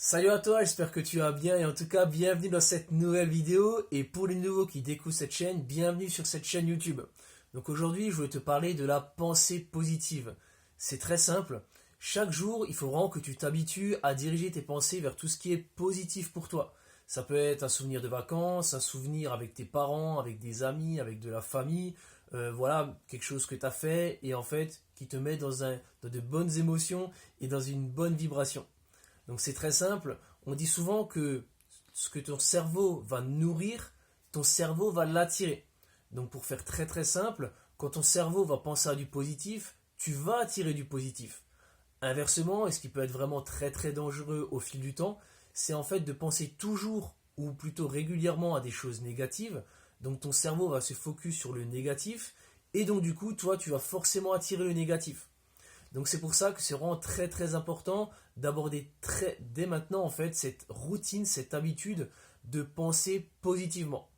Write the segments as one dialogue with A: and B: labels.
A: Salut à toi, j'espère que tu vas bien et en tout cas bienvenue dans cette nouvelle vidéo et pour les nouveaux qui découvrent cette chaîne, bienvenue sur cette chaîne YouTube. Donc aujourd'hui je voulais te parler de la pensée positive. C'est très simple, chaque jour il faut vraiment que tu t'habitues à diriger tes pensées vers tout ce qui est positif pour toi. Ça peut être un souvenir de vacances, un souvenir avec tes parents, avec des amis, avec de la famille, voilà, quelque chose que tu as fait et en fait qui te met dans de bonnes émotions et dans une bonne vibration. Donc c'est très simple, on dit souvent que ce que ton cerveau va nourrir, ton cerveau va l'attirer. Donc pour faire très très simple, quand ton cerveau va penser à du positif, tu vas attirer du positif. Inversement, et ce qui peut être vraiment très très dangereux au fil du temps, c'est en fait de penser toujours ou plutôt régulièrement à des choses négatives. Donc ton cerveau va se focus sur le négatif et donc du coup toi tu vas forcément attirer le négatif. Donc c'est pour ça que c'est vraiment très très important d'aborder dès maintenant en fait cette routine, cette habitude de penser positivement.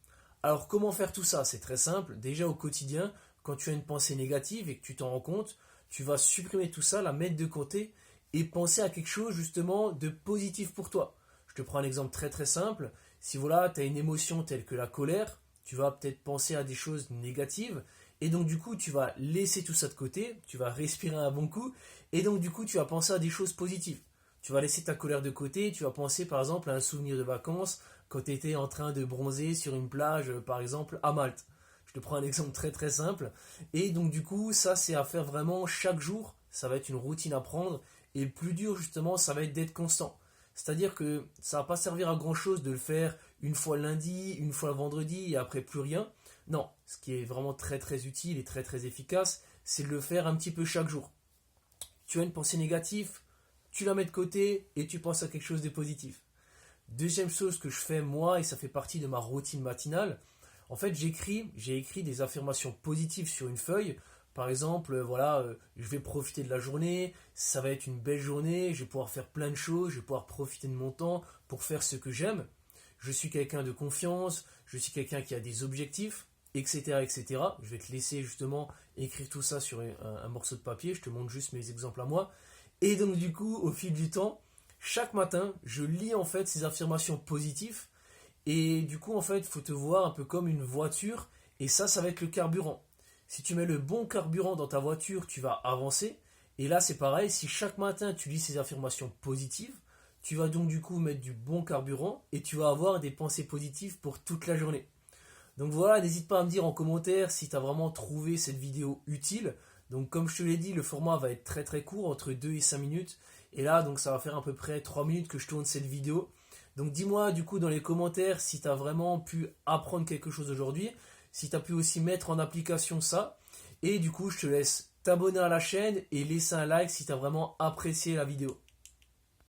A: Alors comment faire tout ça? C'est très simple. Déjà au quotidien, quand tu as une pensée négative et que tu t'en rends compte, tu vas supprimer tout ça, la mettre de côté et penser à quelque chose justement de positif pour toi. Je te prends un exemple très très simple. Si voilà, tu as une émotion telle que la colère, tu vas peut-être penser à des choses négatives et donc du coup tu vas laisser tout ça de côté, tu vas respirer un bon coup et donc du coup tu vas penser à des choses positives. Tu vas laisser ta colère de côté, tu vas penser par exemple à un souvenir de vacances quand tu étais en train de bronzer sur une plage par exemple à Malte. Je te prends un exemple très très simple et donc du coup ça c'est à faire vraiment chaque jour, ça va être une routine à prendre et le plus dur justement ça va être d'être constant. C'est-à-dire que ça va pas servir à grand chose de le faire une fois lundi, une fois vendredi et après plus rien. Non, ce qui est vraiment très très utile et très très efficace, c'est de le faire un petit peu chaque jour. Tu as une pensée négative, tu la mets de côté et tu penses à quelque chose de positif. Deuxième chose que je fais moi, et ça fait partie de ma routine matinale, en fait j'ai écrit des affirmations positives sur une feuille. Par exemple, voilà, je vais profiter de la journée, ça va être une belle journée, je vais pouvoir faire plein de choses, je vais pouvoir profiter de mon temps pour faire ce que j'aime. Je suis quelqu'un de confiance, je suis quelqu'un qui a des objectifs, etc., etc. Je vais te laisser justement écrire tout ça sur un morceau de papier, je te montre juste mes exemples à moi. Et donc du coup, au fil du temps, chaque matin, je lis en fait ces affirmations positives. Et du coup, en fait, il faut te voir un peu comme une voiture. Et ça va être le carburant. Si tu mets le bon carburant dans ta voiture, tu vas avancer. Et là, c'est pareil, si chaque matin tu lis ces affirmations positives, tu vas donc du coup mettre du bon carburant et tu vas avoir des pensées positives pour toute la journée. Donc voilà, n'hésite pas à me dire en commentaire si tu as vraiment trouvé cette vidéo utile. Donc comme je te l'ai dit, le format va être très très court, entre 2 et 5 minutes. Et là, donc ça va faire à peu près 3 minutes que je tourne cette vidéo. Donc dis-moi du coup dans les commentaires si tu as vraiment pu apprendre quelque chose aujourd'hui, si tu as pu aussi mettre en application ça. Et du coup, je te laisse t'abonner à la chaîne et laisser un like si tu as vraiment apprécié la vidéo.